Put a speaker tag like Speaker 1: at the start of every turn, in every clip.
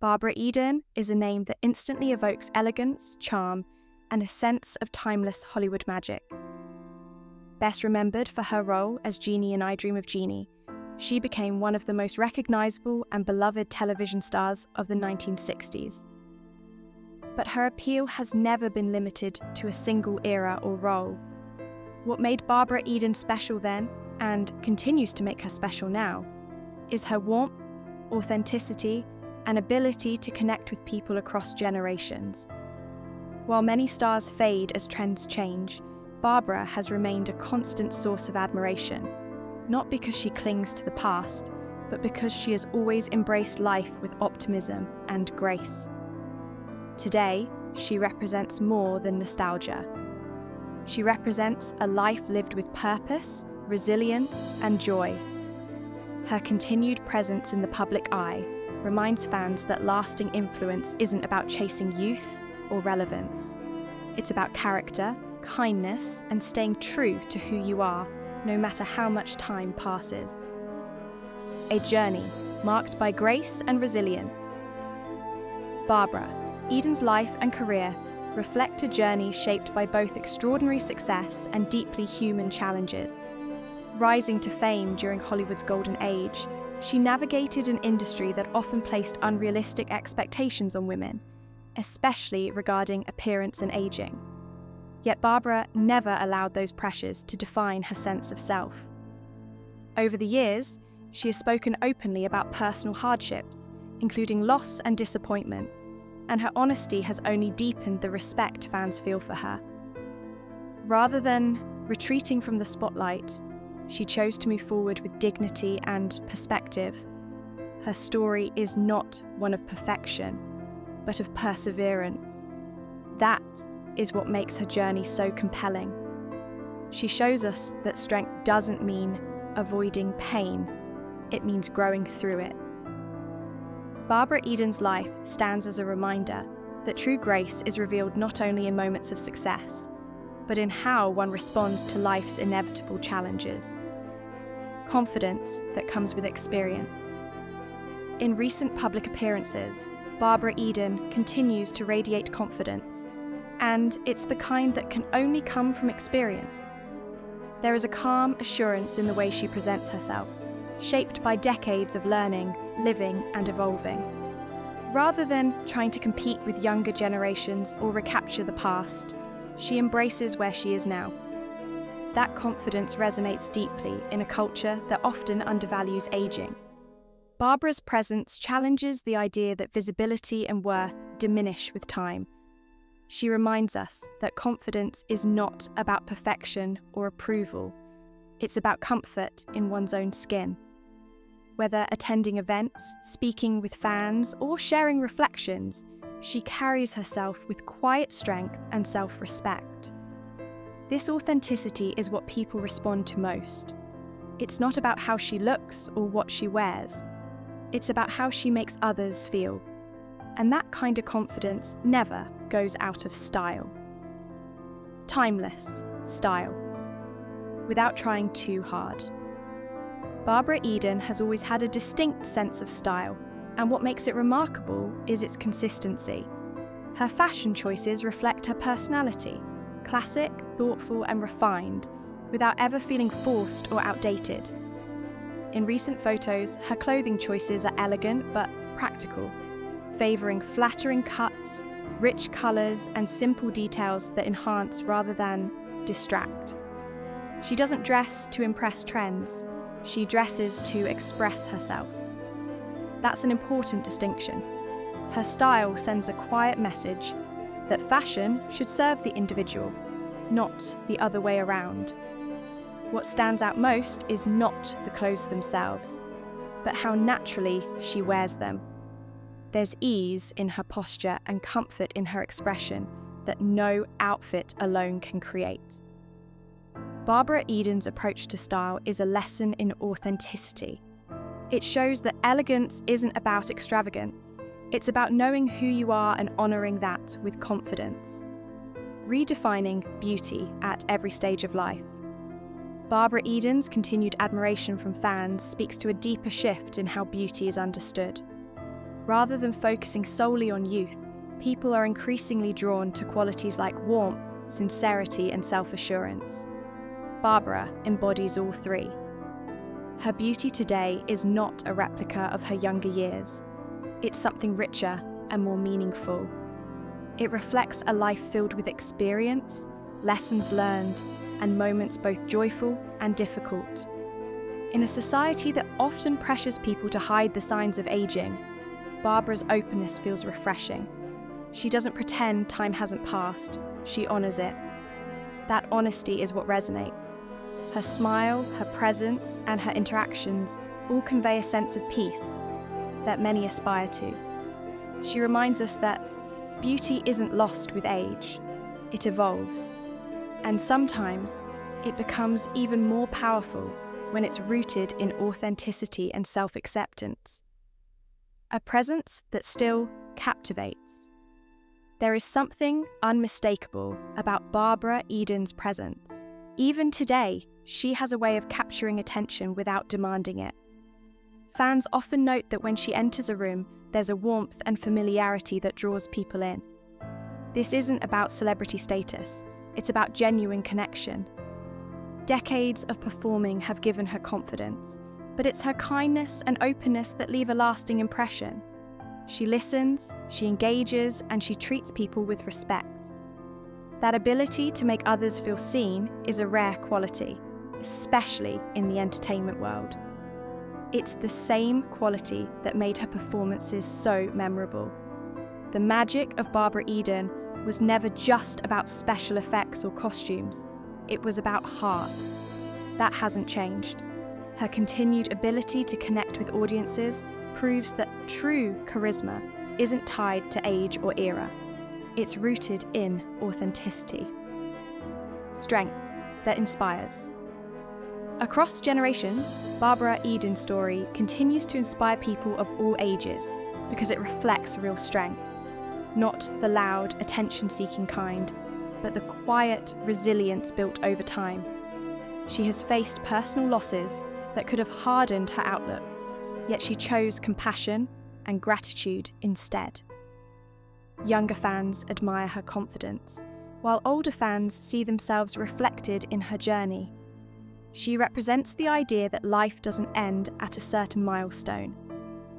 Speaker 1: Barbara Eden is a name that instantly evokes elegance, charm, and a sense of timeless Hollywood magic. Best remembered for her role as Jeannie in I Dream of Jeannie, she became one of the most recognizable and beloved television stars of the 1960s. But her appeal has never been limited to a single era or role. What made Barbara Eden special then, and continues to make her special now, is her warmth, authenticity, and ability to connect with people across generations. While many stars fade as trends change, Barbara has remained a constant source of admiration, not because she clings to the past, but because she has always embraced life with optimism and grace. Today, she represents more than nostalgia. She represents a life lived with purpose, resilience, and joy. Her continued presence in the public eye reminds fans that lasting influence isn't about chasing youth or relevance. It's about character, kindness, and staying true to who you are, no matter how much time passes. A journey marked by grace and resilience. Barbara Eden's life and career reflect a journey shaped by both extraordinary success and deeply human challenges. Rising to fame during Hollywood's golden age, she navigated an industry that often placed unrealistic expectations on women, especially regarding appearance and aging. Yet Barbara never allowed those pressures to define her sense of self. Over the years, she has spoken openly about personal hardships, including loss and disappointment, and her honesty has only deepened the respect fans feel for her. Rather than retreating from the spotlight, she chose to move forward with dignity and perspective. Her story is not one of perfection, but of perseverance. That is what makes her journey so compelling. She shows us that strength doesn't mean avoiding pain, it means growing through it. Barbara Eden's life stands as a reminder that true grace is revealed not only in moments of success, but in how one responds to life's inevitable challenges. Confidence that comes with experience. In recent public appearances, Barbara Eden continues to radiate confidence, and it's the kind that can only come from experience. There is a calm assurance in the way she presents herself, shaped by decades of learning, living, and evolving. Rather than trying to compete with younger generations or recapture the past, she embraces where she is now. That confidence resonates deeply in a culture that often undervalues aging. Barbara's presence challenges the idea that visibility and worth diminish with time. She reminds us that confidence is not about perfection or approval. It's about comfort in one's own skin. Whether attending events, speaking with fans, or sharing reflections, she carries herself with quiet strength and self-respect. This authenticity is what people respond to most. It's not about how she looks or what she wears. It's about how she makes others feel. And that kind of confidence never goes out of style. Timeless style, without trying too hard. Barbara Eden has always had a distinct sense of style, and what makes it remarkable is its consistency. Her fashion choices reflect her personality, classic, thoughtful, and refined, without ever feeling forced or outdated. In recent photos, her clothing choices are elegant but practical, favouring flattering cuts, rich colours, and simple details that enhance rather than distract. She doesn't dress to impress trends. She dresses to express herself. That's an important distinction. Her style sends a quiet message that fashion should serve the individual, not the other way around. What stands out most is not the clothes themselves, but how naturally she wears them. There's ease in her posture and comfort in her expression that no outfit alone can create. Barbara Eden's approach to style is a lesson in authenticity. It shows that elegance isn't about extravagance. It's about knowing who you are and honouring that with confidence. Redefining beauty at every stage of life. Barbara Eden's continued admiration from fans speaks to a deeper shift in how beauty is understood. Rather than focusing solely on youth, people are increasingly drawn to qualities like warmth, sincerity, and self-assurance. Barbara embodies all three. Her beauty today is not a replica of her younger years. It's something richer and more meaningful. It reflects a life filled with experience, lessons learned, and moments both joyful and difficult. In a society that often pressures people to hide the signs of aging, Barbara's openness feels refreshing. She doesn't pretend time hasn't passed, she honors it. That honesty is what resonates. Her smile, her presence, and her interactions all convey a sense of peace that many aspire to. She reminds us that beauty isn't lost with age, it evolves. And sometimes it becomes even more powerful when it's rooted in authenticity and self-acceptance. A presence that still captivates. There is something unmistakable about Barbara Eden's presence. Even today, she has a way of capturing attention without demanding it. Fans often note that when she enters a room, there's a warmth and familiarity that draws people in. This isn't about celebrity status, it's about genuine connection. Decades of performing have given her confidence, but it's her kindness and openness that leave a lasting impression. She listens, she engages, and she treats people with respect. That ability to make others feel seen is a rare quality, especially in the entertainment world. It's the same quality that made her performances so memorable. The magic of Barbara Eden was never just about special effects or costumes, it was about heart. That hasn't changed. Her continued ability to connect with audiences proves that true charisma isn't tied to age or era. It's rooted in authenticity. Strength that inspires. Across generations, Barbara Eden's story continues to inspire people of all ages because it reflects real strength. Not the loud, attention-seeking kind, but the quiet resilience built over time. She has faced personal losses that could have hardened her outlook, yet she chose compassion and gratitude instead. Younger fans admire her confidence, while older fans see themselves reflected in her journey. She represents the idea that life doesn't end at a certain milestone.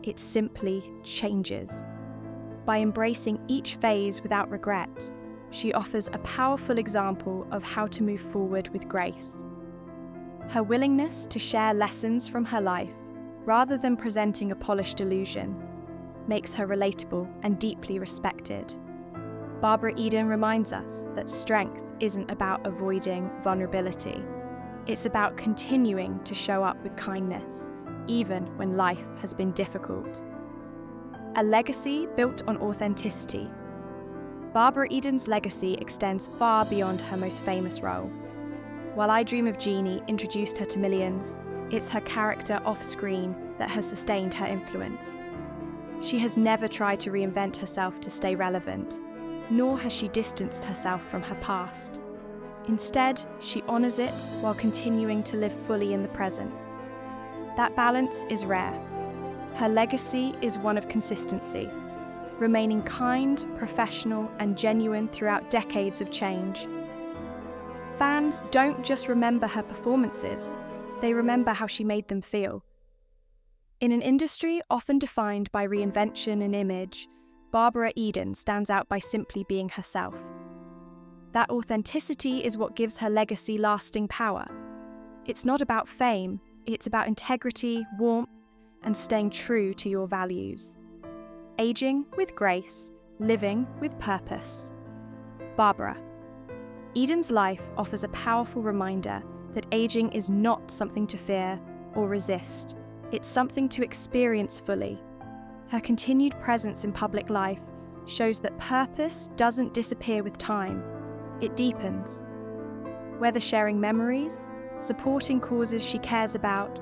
Speaker 1: It simply changes. By embracing each phase without regret, she offers a powerful example of how to move forward with grace. Her willingness to share lessons from her life, rather than presenting a polished illusion, makes her relatable and deeply respected. Barbara Eden reminds us that strength isn't about avoiding vulnerability. It's about continuing to show up with kindness, even when life has been difficult. A legacy built on authenticity. Barbara Eden's legacy extends far beyond her most famous role. While I Dream of Jeannie introduced her to millions, it's her character off-screen that has sustained her influence. She has never tried to reinvent herself to stay relevant, nor has she distanced herself from her past. Instead, she honors it while continuing to live fully in the present. That balance is rare. Her legacy is one of consistency, remaining kind, professional, and genuine throughout decades of change. Fans don't just remember her performances, they remember how she made them feel. In an industry often defined by reinvention and image, Barbara Eden stands out by simply being herself. That authenticity is what gives her legacy lasting power. It's not about fame, it's about integrity, warmth, and staying true to your values. Aging with grace, living with purpose. Barbara. Eden's life offers a powerful reminder that aging is not something to fear or resist. It's something to experience fully. Her continued presence in public life shows that purpose doesn't disappear with time, it deepens. Whether sharing memories, supporting causes she cares about,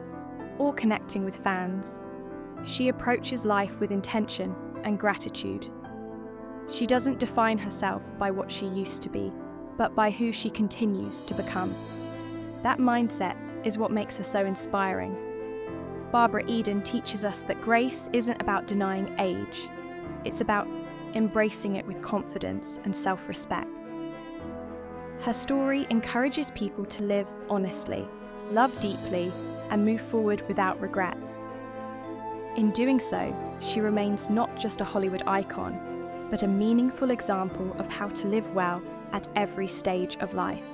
Speaker 1: or connecting with fans, she approaches life with intention and gratitude. She doesn't define herself by what she used to be, but by who she continues to become. That mindset is what makes her so inspiring. Barbara Eden teaches us that grace isn't about denying age, it's about embracing it with confidence and self-respect. Her story encourages people to live honestly, love deeply, and move forward without regret. In doing so, she remains not just a Hollywood icon, but a meaningful example of how to live well at every stage of life.